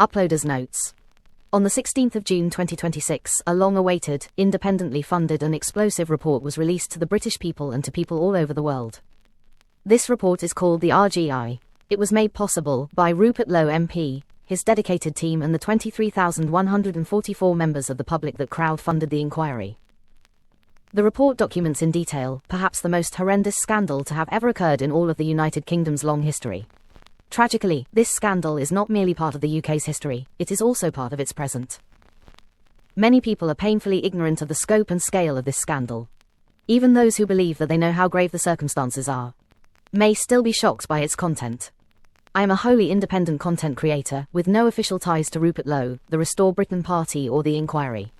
Uploaders notes. On the 16th of June 2026, a long-awaited, independently funded and explosive report was released to the British people and to people all over the world. This report is called the RGI. It was made possible by Rupert Lowe MP, his dedicated team and the 23,144 members of the public that crowd-funded the inquiry. The report documents in detail, perhaps the most horrendous scandal to have ever occurred in all of the United Kingdom's long history. Tragically, this scandal is not merely part of the UK's history, it is also part of its present. Many people are painfully ignorant of the scope and scale of this scandal. Even those who believe that they know how grave the circumstances are may still be shocked by its content. I am a wholly independent content creator, with no official ties to Rupert Lowe, the Restore Britain Party or the inquiry.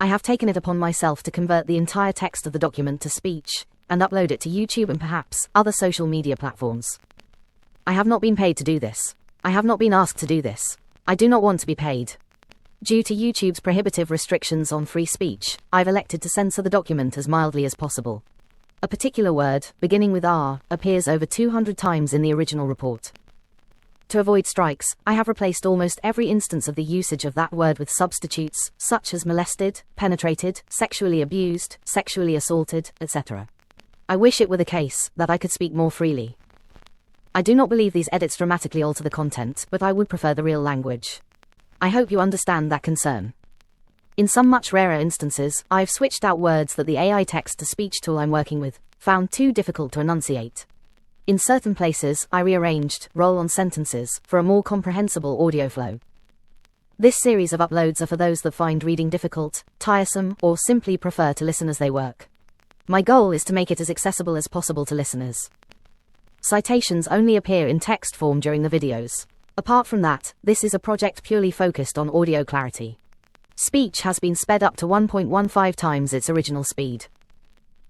I have taken it upon myself to convert the entire text of the document to speech, and upload it to YouTube and perhaps other social media platforms. I have not been paid to do this. I have not been asked to do this. I do not want to be paid. Due to YouTube's prohibitive restrictions on free speech, I've elected to censor the document as mildly as possible. A particular word, beginning with R, appears over 200 times in the original report. To avoid strikes, I have replaced almost every instance of the usage of that word with substitutes, such as molested, penetrated, sexually abused, sexually assaulted, etc. I wish it were the case that I could speak more freely. I do not believe these edits dramatically alter the content, but I would prefer the real language. I hope you understand that concern. In some much rarer instances, I've switched out words that the AI text-to-speech tool I'm working with found too difficult to enunciate. In certain places, I rearranged roll-on sentences for a more comprehensible audio flow. This series of uploads are for those that find reading difficult, tiresome, or simply prefer to listen as they work. My goal is to make it as accessible as possible to listeners. Citations only appear in text form during the videos. Apart from that, this is a project purely focused on audio clarity. Speech has been sped up to 1.15 times its original speed.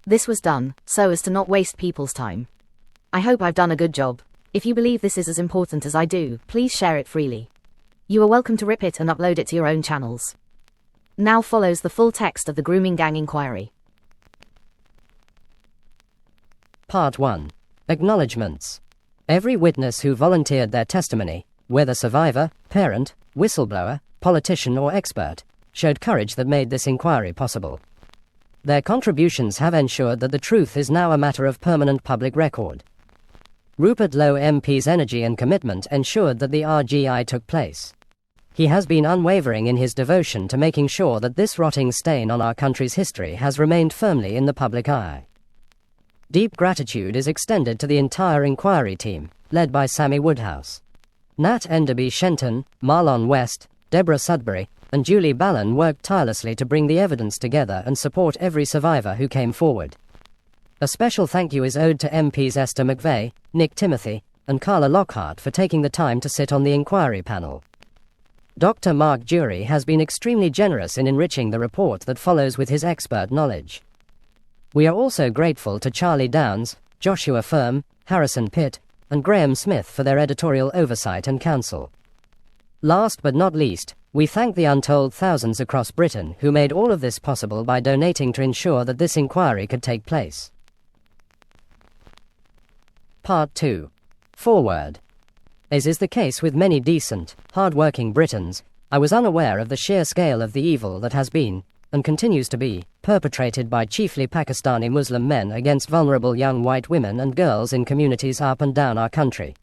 This was done so as to not waste people's time. I hope I've done a good job. If you believe this is as important as I do, please share it freely. You are welcome to rip it and upload it to your own channels. Now follows the full text of the Grooming Gang inquiry. Part 1. Acknowledgements. Every witness who volunteered their testimony, whether survivor, parent, whistleblower, politician or expert, showed courage that made this inquiry possible. Their contributions have ensured that the truth is now a matter of permanent public record. Rupert Lowe MP's energy and commitment ensured that the RGI took place. He has been unwavering in his devotion to making sure that this rotting stain on our country's history has remained firmly in the public eye. Deep gratitude is extended to the entire inquiry team, led by Sammy Woodhouse. Nat Enderby Shenton, Marlon West, Deborah Sudbury, and Julie Ballon worked tirelessly to bring the evidence together and support every survivor who came forward. A special thank you is owed to MPs Esther McVeigh, Nick Timothy, and Carla Lockhart for taking the time to sit on the inquiry panel. Dr. Mark Jury has been extremely generous in enriching the report that follows with his expert knowledge. We are also grateful to Charlie Downs, Joshua Firm, Harrison Pitt, and Graham Smith for their editorial oversight and counsel. Last but not least, we thank the untold thousands across Britain who made all of this possible by donating to ensure that this inquiry could take place. Part 2. Forward. As is the case with many decent, hard-working Britons, I was unaware of the sheer scale of the evil that has been, and continues to be, perpetrated by chiefly Pakistani Muslim men against vulnerable young white women and girls in communities up and down our country.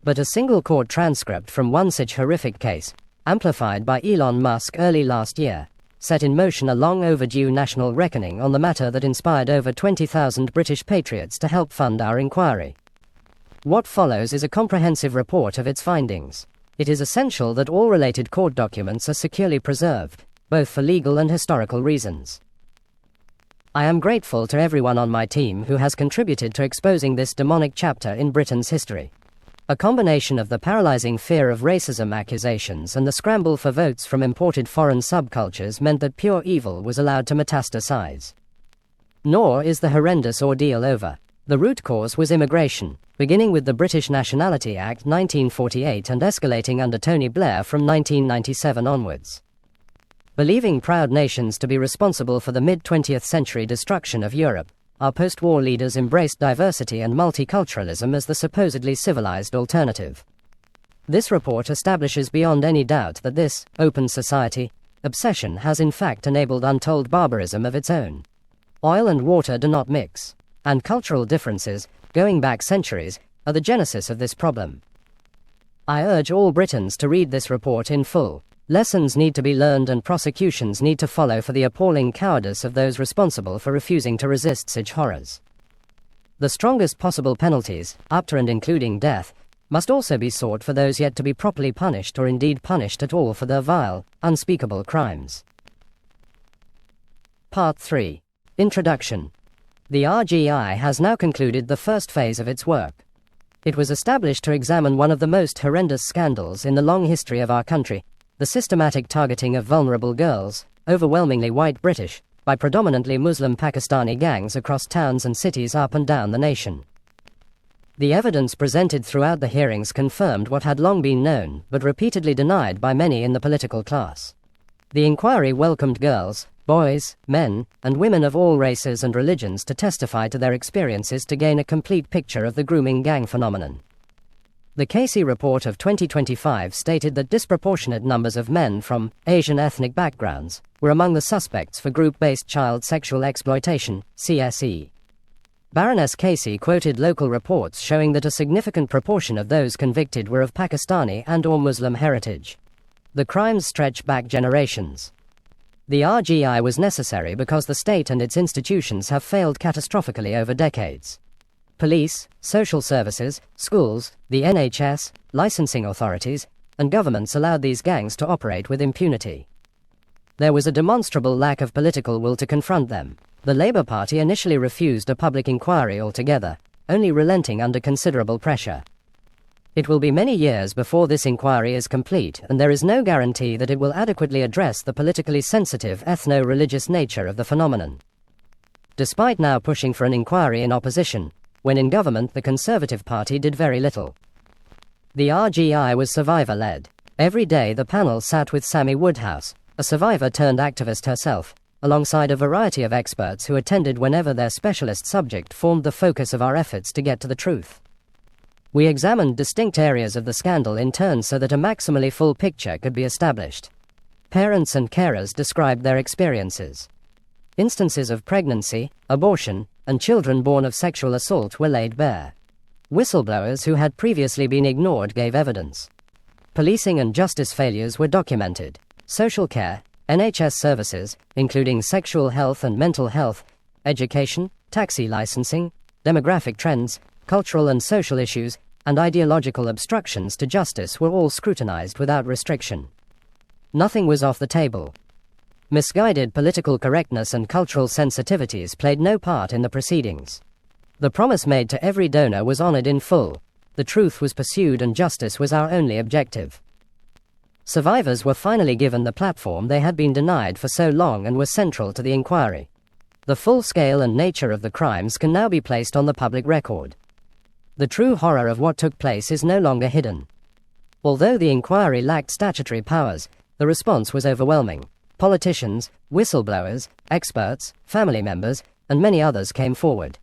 But a single court transcript from one such horrific case, amplified by Elon Musk early last year, set in motion a long overdue national reckoning on the matter that inspired over 20,000 British patriots to help fund our inquiry. What follows is a comprehensive report of its findings. It is essential that all related court documents are securely preserved, both for legal and historical reasons. I am grateful to everyone on my team who has contributed to exposing this demonic chapter in Britain's history. A combination of the paralyzing fear of racism accusations and the scramble for votes from imported foreign subcultures meant that pure evil was allowed to metastasize. Nor is the horrendous ordeal over. The root cause was immigration, beginning with the British Nationality Act 1948 and escalating under Tony Blair from 1997 onwards. Believing proud nations to be responsible for the mid-20th century destruction of Europe, our post-war leaders embraced diversity and multiculturalism as the supposedly civilized alternative. This report establishes beyond any doubt that this open society obsession has in fact enabled untold barbarism of its own. Oil and water do not mix, and cultural differences, going back centuries, are the genesis of this problem. I urge all Britons to read this report in full. Lessons need to be learned and prosecutions need to follow for the appalling cowardice of those responsible for refusing to resist such horrors. The strongest possible penalties, up to and including death, must also be sought for those yet to be properly punished or indeed punished at all for their vile, unspeakable crimes. Part 3. Introduction. The RGI has now concluded the first phase of its work. It was established to examine one of the most horrendous scandals in the long history of our country, the systematic targeting of vulnerable girls, overwhelmingly white British, by predominantly Muslim Pakistani gangs across towns and cities up and down the nation. The evidence presented throughout the hearings confirmed what had long been known, but repeatedly denied by many in the political class. The inquiry welcomed girls, boys, men, and women of all races and religions to testify to their experiences to gain a complete picture of the grooming gang phenomenon. The Casey report of 2025 stated that disproportionate numbers of men from Asian ethnic backgrounds were among the suspects for group-based child sexual exploitation, CSE. Baroness Casey quoted local reports showing that a significant proportion of those convicted were of Pakistani and/or Muslim heritage. The crimes stretch back generations. The RGI was necessary because the state and its institutions have failed catastrophically over decades. Police, social services, schools, the NHS, licensing authorities, and governments allowed these gangs to operate with impunity. There was a demonstrable lack of political will to confront them. The Labour Party initially refused a public inquiry altogether, only relenting under considerable pressure. It will be many years before this inquiry is complete, and there is no guarantee that it will adequately address the politically sensitive ethno-religious nature of the phenomenon. Despite now pushing for an inquiry in opposition, when in government the Conservative Party did very little. The RGI was survivor-led. Every day the panel sat with Sammy Woodhouse, a survivor-turned-activist herself, alongside a variety of experts who attended whenever their specialist subject formed the focus of our efforts to get to the truth. We examined distinct areas of the scandal in turn so that a maximally full picture could be established. Parents and carers described their experiences. Instances of pregnancy, abortion, and children born of sexual assault were laid bare. Whistleblowers who had previously been ignored gave evidence. Policing and justice failures were documented. Social care, NHS services, including sexual health and mental health, education, taxi licensing, demographic trends, cultural and social issues, and ideological obstructions to justice were all scrutinized without restriction. Nothing was off the table. Misguided political correctness and cultural sensitivities played no part in the proceedings. The promise made to every donor was honored in full. The truth was pursued and justice was our only objective. Survivors were finally given the platform they had been denied for so long and were central to the inquiry. The full scale and nature of the crimes can now be placed on the public record. The true horror of what took place is no longer hidden. Although the inquiry lacked statutory powers, the response was overwhelming. Politicians, whistleblowers, experts, family members, and many others came forward.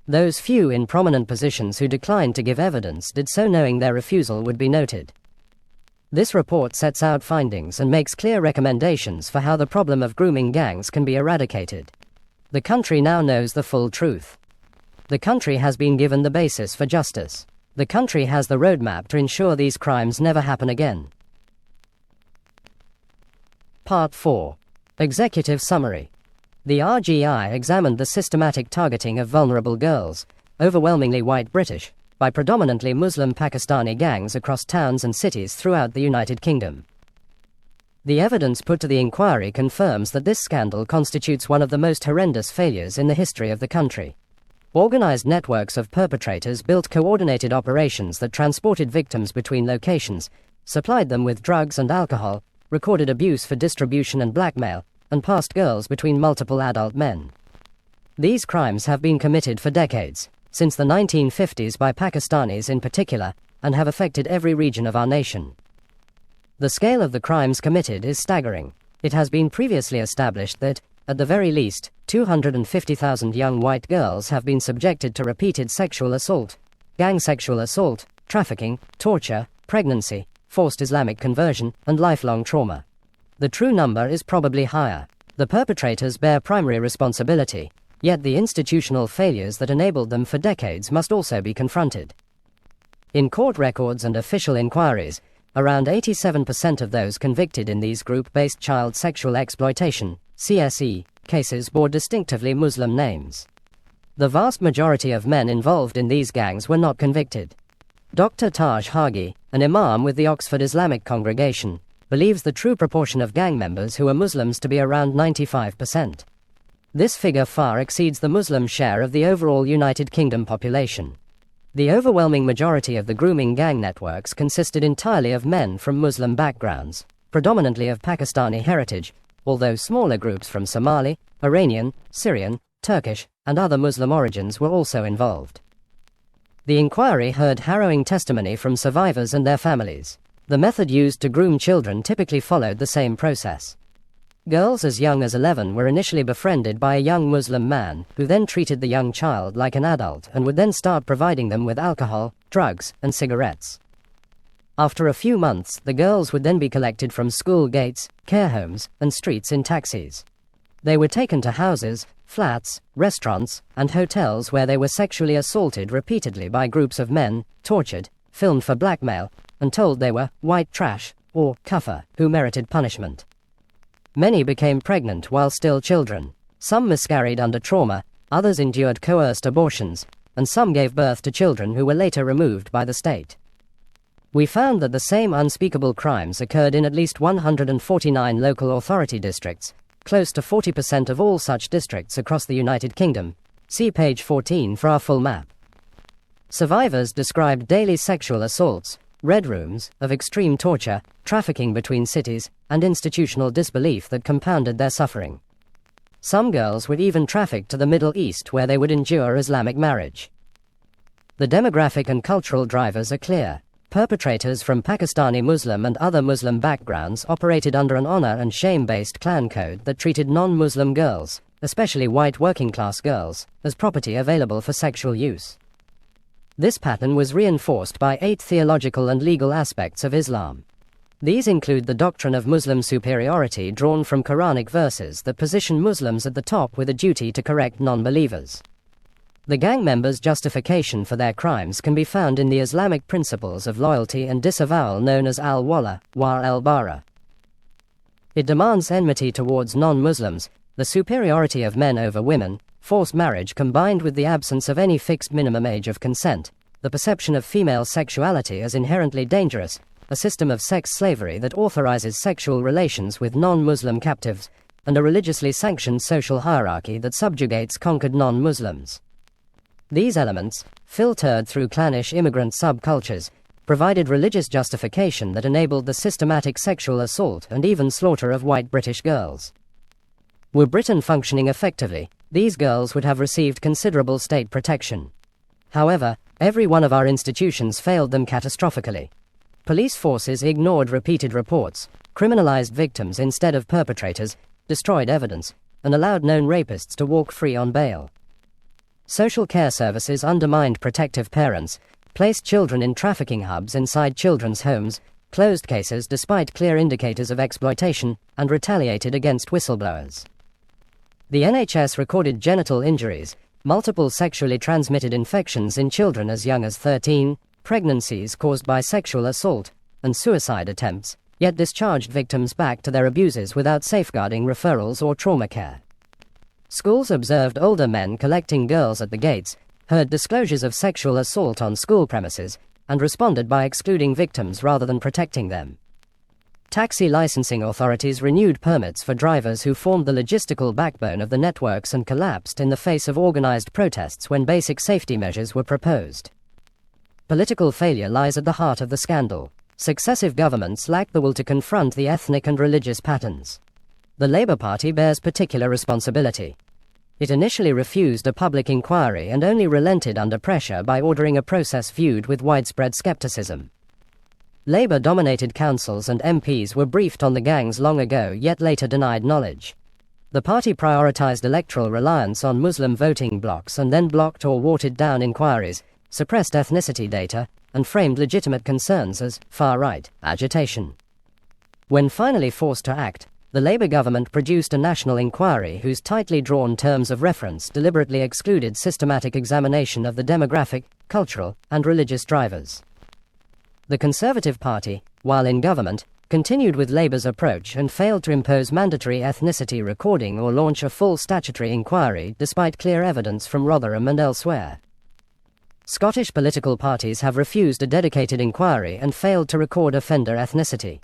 Those few in prominent positions who declined to give evidence did so knowing their refusal would be noted. This report sets out findings and makes clear recommendations for how the problem of grooming gangs can be eradicated. The country now knows the full truth. The country has been given the basis for justice. The country has the roadmap to ensure these crimes never happen again. Part 4. Executive Summary. The RGI examined the systematic targeting of vulnerable girls, overwhelmingly white British, by predominantly Muslim Pakistani gangs across towns and cities throughout the United Kingdom. The evidence put to the inquiry confirms that this scandal constitutes one of the most horrendous failures in the history of the country. Organized networks of perpetrators built coordinated operations that transported victims between locations, supplied them with drugs and alcohol, recorded abuse for distribution and blackmail, and passed girls between multiple adult men. These crimes have been committed for decades, since the 1950s by Pakistanis in particular, and have affected every region of our nation. The scale of the crimes committed is staggering. It has been previously established that, at the very least, 250,000 young white girls have been subjected to repeated sexual assault, gang sexual assault, trafficking, torture, pregnancy, forced Islamic conversion, and lifelong trauma. The true number is probably higher. The perpetrators bear primary responsibility, yet the institutional failures that enabled them for decades must also be confronted. In court records and official inquiries, around 87% of those convicted in these group-based child sexual exploitation (CSE) cases bore distinctively Muslim names. The vast majority of men involved in these gangs were not convicted. Dr. Taj Hagi, an imam with the Oxford Islamic Congregation, believes the true proportion of gang members who are Muslims to be around 95%. This figure far exceeds the Muslim share of the overall United Kingdom population. The overwhelming majority of the grooming gang networks consisted entirely of men from Muslim backgrounds, predominantly of Pakistani heritage, although smaller groups from Somali, Iranian, Syrian, Turkish, and other Muslim origins were also involved. The inquiry heard harrowing testimony from survivors and their families. The method used to groom children typically followed the same process. Girls as young as 11 were initially befriended by a young Muslim man, who then treated the young child like an adult and would then start providing them with alcohol, drugs, and cigarettes. After a few months, the girls would then be collected from school gates, care homes, and streets in taxis. They were taken to houses, flats, restaurants, and hotels where they were sexually assaulted repeatedly by groups of men, tortured, filmed for blackmail, and told they were white trash, or kafir, who merited punishment. Many became pregnant while still children. Some miscarried under trauma, others endured coerced abortions, and some gave birth to children who were later removed by the state. We found that the same unspeakable crimes occurred in at least 149 local authority districts, close to 40% of all such districts across the United Kingdom. See page 14 for our full map. Survivors described daily sexual assaults, red rooms, of extreme torture, trafficking between cities, and institutional disbelief that compounded their suffering. Some girls were even trafficked to the Middle East where they would endure Islamic marriage. The demographic and cultural drivers are clear. Perpetrators from Pakistani Muslim and other Muslim backgrounds operated under an honor and shame-based clan code that treated non-Muslim girls, especially white working-class girls, as property available for sexual use. This pattern was reinforced by 8 theological and legal aspects of Islam. These include the doctrine of Muslim superiority drawn from Quranic verses that position Muslims at the top with a duty to correct non-believers. The gang members' justification for their crimes can be found in the Islamic principles of loyalty and disavowal known as al-wala, wa al-bara. It demands enmity towards non-Muslims, the superiority of men over women, forced marriage combined with the absence of any fixed minimum age of consent, the perception of female sexuality as inherently dangerous, a system of sex slavery that authorizes sexual relations with non-Muslim captives, and a religiously sanctioned social hierarchy that subjugates conquered non-Muslims. These elements, filtered through clannish immigrant subcultures, provided religious justification that enabled the systematic sexual assault and even slaughter of white British girls. Were Britain functioning effectively, these girls would have received considerable state protection. However, every one of our institutions failed them catastrophically. Police forces ignored repeated reports, criminalized victims instead of perpetrators, destroyed evidence, and allowed known rapists to walk free on bail. Social care services undermined protective parents, placed children in trafficking hubs inside children's homes, closed cases despite clear indicators of exploitation, and retaliated against whistleblowers. The NHS recorded genital injuries, multiple sexually transmitted infections in children as young as 13, pregnancies caused by sexual assault, and suicide attempts, yet discharged victims back to their abusers without safeguarding referrals or trauma care. Schools observed older men collecting girls at the gates, heard disclosures of sexual assault on school premises, and responded by excluding victims rather than protecting them. Taxi licensing authorities renewed permits for drivers who formed the logistical backbone of the networks and collapsed in the face of organized protests when basic safety measures were proposed. Political failure lies at the heart of the scandal. Successive governments lacked the will to confront the ethnic and religious patterns. The Labour Party bears particular responsibility. It initially refused a public inquiry and only relented under pressure by ordering a process viewed with widespread skepticism. Labour-dominated councils and MPs were briefed on the gangs long ago yet later denied knowledge. The party prioritised electoral reliance on Muslim voting blocs and then blocked or watered down inquiries, suppressed ethnicity data, and framed legitimate concerns as far-right agitation. When finally forced to act, the Labour government produced a national inquiry whose tightly drawn terms of reference deliberately excluded systematic examination of the demographic, cultural, and religious drivers. The Conservative Party, while in government, continued with Labour's approach and failed to impose mandatory ethnicity recording or launch a full statutory inquiry despite clear evidence from Rotherham and elsewhere. Scottish political parties have refused a dedicated inquiry and failed to record offender ethnicity.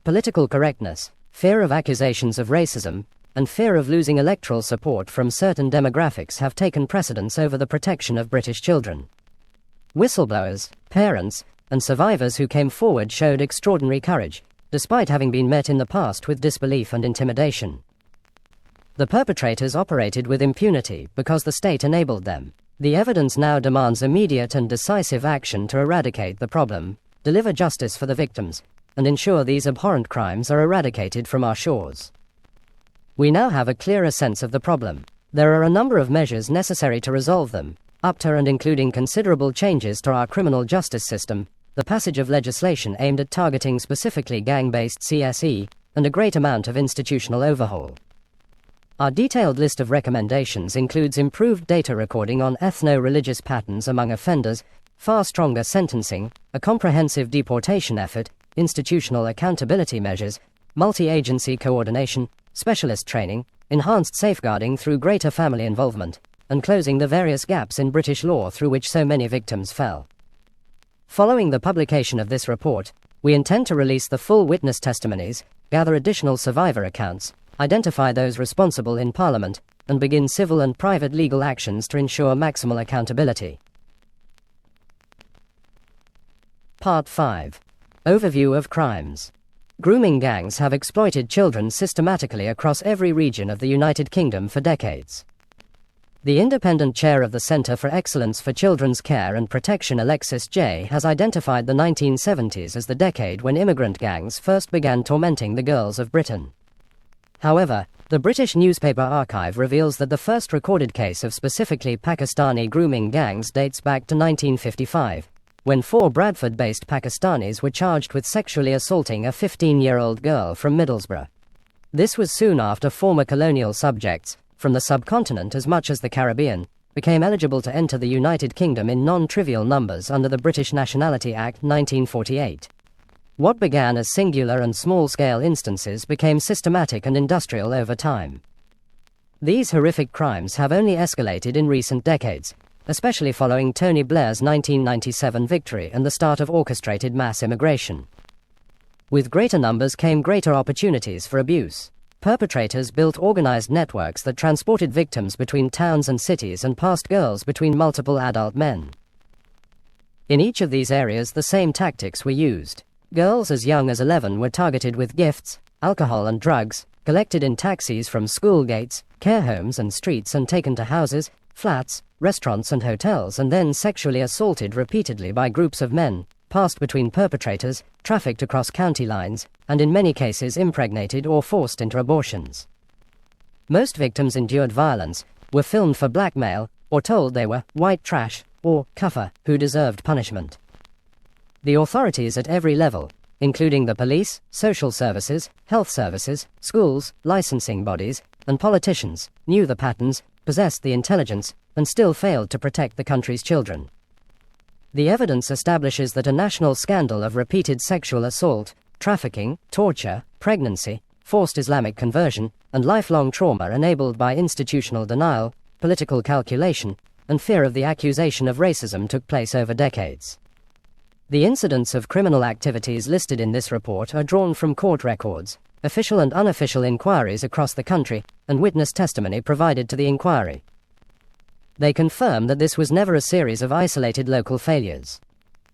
Political correctness, fear of accusations of racism, and fear of losing electoral support from certain demographics have taken precedence over the protection of British children. Whistleblowers, parents, and survivors who came forward showed extraordinary courage, despite having been met in the past with disbelief and intimidation. The perpetrators operated with impunity because the state enabled them. The evidence now demands immediate and decisive action to eradicate the problem, deliver justice for the victims, and ensure these abhorrent crimes are eradicated from our shores. We now have a clearer sense of the problem. There are a number of measures necessary to resolve them, up to and including considerable changes to our criminal justice system, the passage of legislation aimed at targeting specifically gang-based CSE, and a great amount of institutional overhaul. Our detailed list of recommendations includes improved data recording on ethno-religious patterns among offenders, far stronger sentencing, a comprehensive deportation effort, institutional accountability measures, multi-agency coordination, specialist training, enhanced safeguarding through greater family involvement, and closing the various gaps in British law through which so many victims fell. Following the publication of this report, we intend to release the full witness testimonies, gather additional survivor accounts, identify those responsible in Parliament, and begin civil and private legal actions to ensure maximal accountability. Part 5. Overview of crimes. Grooming gangs have exploited children systematically across every region of the United Kingdom for decades. The independent chair of the Centre for Excellence for Children's Care and Protection, Alexis J., has identified the 1970s as the decade when immigrant gangs first began tormenting the girls of Britain. However, the British Newspaper Archive reveals that the first recorded case of specifically Pakistani grooming gangs dates back to 1955, when 4 Bradford-based Pakistanis were charged with sexually assaulting a 15-year-old girl from Middlesbrough. This was soon after former colonial subjects, from the subcontinent as much as the Caribbean, became eligible to enter the United Kingdom in non-trivial numbers under the British Nationality Act 1948. What began as singular and small-scale instances became systematic and industrial over time. These horrific crimes have only escalated in recent decades, especially following Tony Blair's 1997 victory and the start of orchestrated mass immigration. With greater numbers came greater opportunities for abuse. Perpetrators built organized networks that transported victims between towns and cities and passed girls between multiple adult men. In each of these areas, the same tactics were used. Girls as young as 11 were targeted with gifts, alcohol and drugs, collected in taxis from school gates, care homes and streets and taken to houses, flats, restaurants and hotels, and then sexually assaulted repeatedly by groups of men, passed between perpetrators, trafficked across county lines, and in many cases impregnated or forced into abortions. Most victims endured violence, were filmed for blackmail, or told they were white trash, or kuffer, who deserved punishment. The authorities at every level, including the police, social services, health services, schools, licensing bodies, and politicians, knew the patterns, possessed the intelligence, and still failed to protect the country's children. The evidence establishes that a national scandal of repeated sexual assault, trafficking, torture, pregnancy, forced Islamic conversion, and lifelong trauma enabled by institutional denial, political calculation, and fear of the accusation of racism took place over decades. The incidents of criminal activities listed in this report are drawn from court records, official and unofficial inquiries across the country, and witness testimony provided to the inquiry. They confirm that this was never a series of isolated local failures.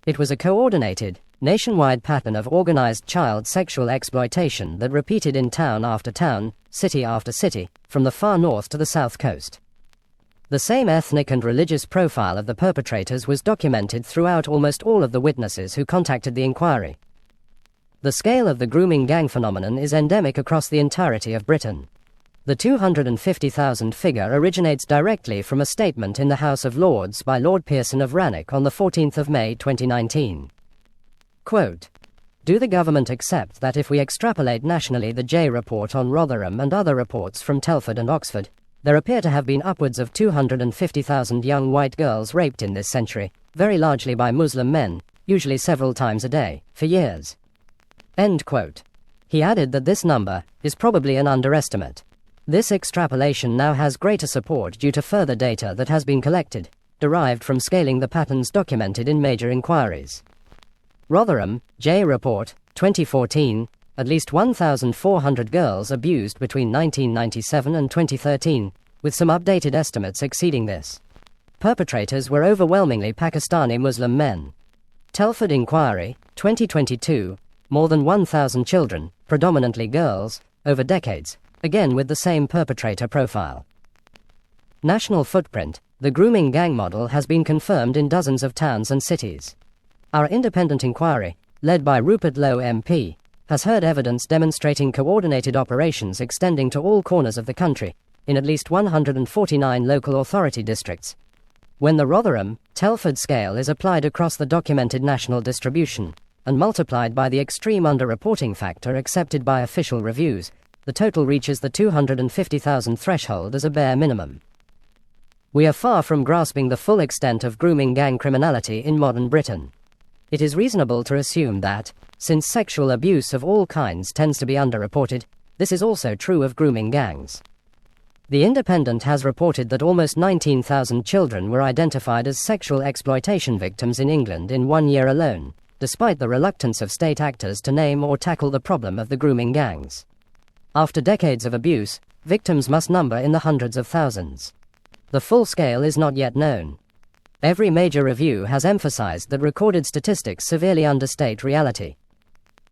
It was a coordinated, nationwide pattern of organized child sexual exploitation that repeated in town after town, city after city, from the far north to the south coast. The same ethnic and religious profile of the perpetrators was documented throughout almost all of the witnesses who contacted the inquiry. The scale of the grooming gang phenomenon is endemic across the entirety of Britain. The 250,000 figure originates directly from a statement in the House of Lords by Lord Pearson of Rannoch on the 14th of May 2019. Quote, "Do the government accept that if we extrapolate nationally the J report on Rotherham and other reports from Telford and Oxford, there appear to have been upwards of 250,000 young white girls raped in this century, very largely by Muslim men, usually several times a day, for years." End quote. He added that this number is probably an underestimate. This extrapolation now has greater support due to further data that has been collected, derived from scaling the patterns documented in major inquiries. Rotherham, J Report, 2014, at least 1,400 girls abused between 1997 and 2013, with some updated estimates exceeding this. Perpetrators were overwhelmingly Pakistani Muslim men. Telford Inquiry, 2022, more than 1,000 children, predominantly girls, over decades, again with the same perpetrator profile. National footprint, the grooming gang model has been confirmed in dozens of towns and cities. Our independent inquiry, led by Rupert Lowe MP, has heard evidence demonstrating coordinated operations extending to all corners of the country, in at least 149 local authority districts. When the Rotherham, Telford scale is applied across the documented national distribution, and multiplied by the extreme underreporting factor accepted by official reviews, the total reaches the 250,000 threshold as a bare minimum. We are far from grasping the full extent of grooming gang criminality in modern Britain. It is reasonable to assume that, since sexual abuse of all kinds tends to be underreported, this is also true of grooming gangs. The Independent has reported that almost 19,000 children were identified as sexual exploitation victims in England in 1 year alone, despite the reluctance of state actors to name or tackle the problem of the grooming gangs. After decades of abuse, victims must number in the hundreds of thousands. The full scale is not yet known. Every major review has emphasized that recorded statistics severely understate reality.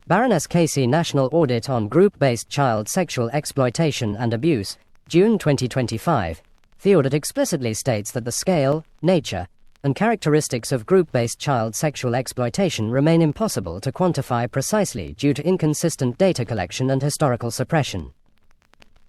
Baroness Casey National Audit on Group-Based Child Sexual Exploitation and Abuse, June 2025, the audit explicitly states that the scale, nature, and characteristics of group-based child sexual exploitation remain impossible to quantify precisely due to inconsistent data collection and historical suppression.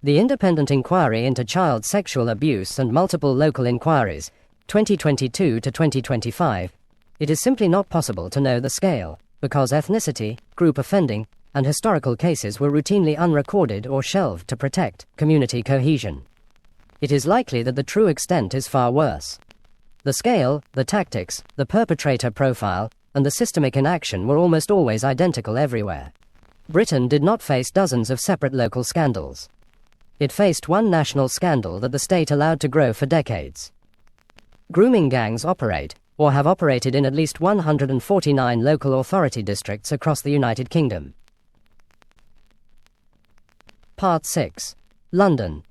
The Independent Inquiry into Child Sexual Abuse and multiple local inquiries, 2022 to 2025, it is simply not possible to know the scale, because ethnicity, group offending, and historical cases were routinely unrecorded or shelved to protect community cohesion. It is likely that the true extent is far worse. The scale, the tactics, the perpetrator profile, and the systemic inaction were almost always identical everywhere. Britain did not face dozens of separate local scandals. It faced one national scandal that the state allowed to grow for decades. Grooming gangs operate, or have operated in at least 149 local authority districts across the United Kingdom. Part 6. London.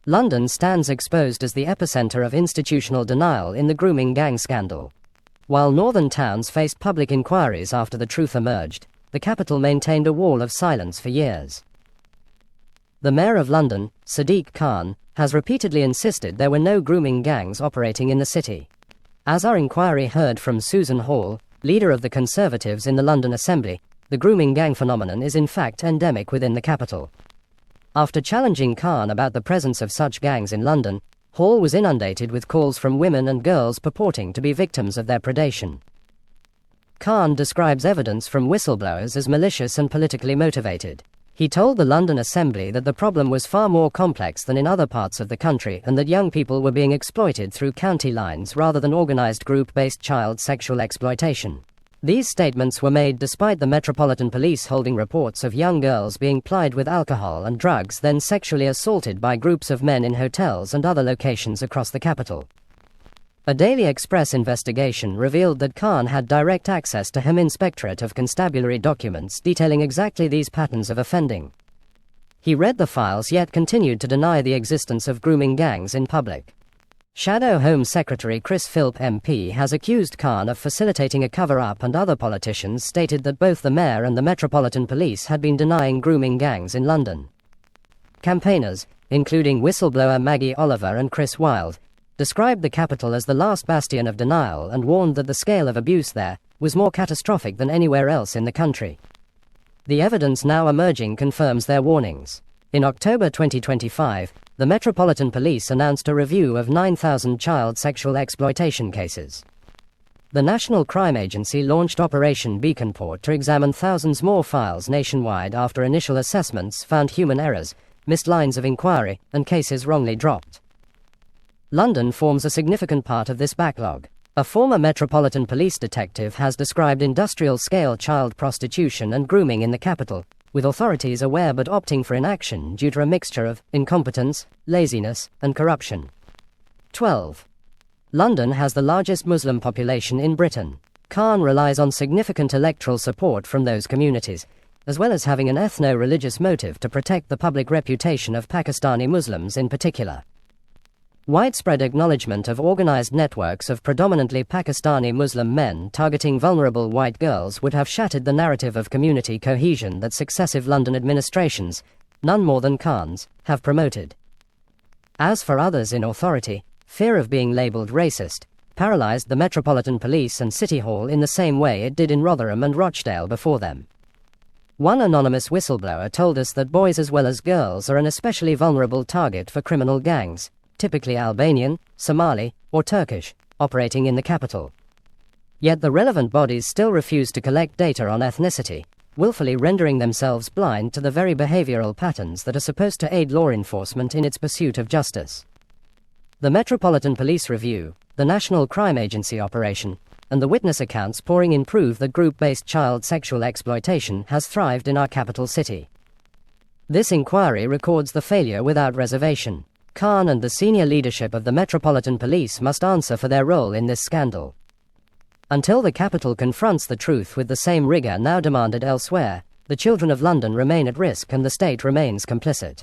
London stands exposed as the epicenter of institutional denial in the grooming gang scandal. While northern towns faced public inquiries after the truth emerged, the capital maintained a wall of silence for years. The Mayor of London, Sadiq Khan, has repeatedly insisted there were no grooming gangs operating in the city. As our inquiry heard from Susan Hall, leader of the Conservatives in the London Assembly, the grooming gang phenomenon is in fact endemic within the capital. After challenging Khan about the presence of such gangs in London, Hall was inundated with calls from women and girls purporting to be victims of their predation. Khan describes evidence from whistleblowers as malicious and politically motivated. He told the London Assembly that the problem was far more complex than in other parts of the country and that young people were being exploited through county lines rather than organized group-based child sexual exploitation. These statements were made despite the Metropolitan Police holding reports of young girls being plied with alcohol and drugs then sexually assaulted by groups of men in hotels and other locations across the capital. A Daily Express investigation revealed that Khan had direct access to Home Inspectorate of Constabulary documents detailing exactly these patterns of offending. He read the files yet continued to deny the existence of grooming gangs in public. Shadow Home Secretary Chris Philp MP has accused Khan of facilitating a cover-up, and other politicians stated that both the Mayor and the Metropolitan Police had been denying grooming gangs in London. Campaigners, including whistleblower Maggie Oliver and Chris Wilde, described the capital as the last bastion of denial and warned that the scale of abuse there was more catastrophic than anywhere else in the country. The evidence now emerging confirms their warnings. In October 2025, the Metropolitan Police announced a review of 9,000 child sexual exploitation cases. The National Crime Agency launched Operation Beaconport to examine thousands more files nationwide after initial assessments found human errors, missed lines of inquiry, and cases wrongly dropped. London forms a significant part of this backlog. A former Metropolitan Police detective has described industrial-scale child prostitution and grooming in the capital, with authorities aware but opting for inaction due to a mixture of incompetence, laziness, and corruption. 12. London has the largest Muslim population in Britain. Khan relies on significant electoral support from those communities, as well as having an ethno-religious motive to protect the public reputation of Pakistani Muslims in particular. Widespread acknowledgement of organized networks of predominantly Pakistani Muslim men targeting vulnerable white girls would have shattered the narrative of community cohesion that successive London administrations, none more than Khan's, have promoted. As for others in authority, fear of being labelled racist paralysed the Metropolitan Police and City Hall in the same way it did in Rotherham and Rochdale before them. One anonymous whistleblower told us that boys as well as girls are an especially vulnerable target for criminal gangs, typically Albanian, Somali, or Turkish, operating in the capital. Yet the relevant bodies still refuse to collect data on ethnicity, willfully rendering themselves blind to the very behavioral patterns that are supposed to aid law enforcement in its pursuit of justice. The Metropolitan Police Review, the National Crime Agency operation, and the witness accounts pouring in prove that group-based child sexual exploitation has thrived in our capital city. This inquiry records the failure without reservation. Khan and the senior leadership of the Metropolitan Police must answer for their role in this scandal. Until the capital confronts the truth with the same rigour now demanded elsewhere, the children of London remain at risk and the state remains complicit.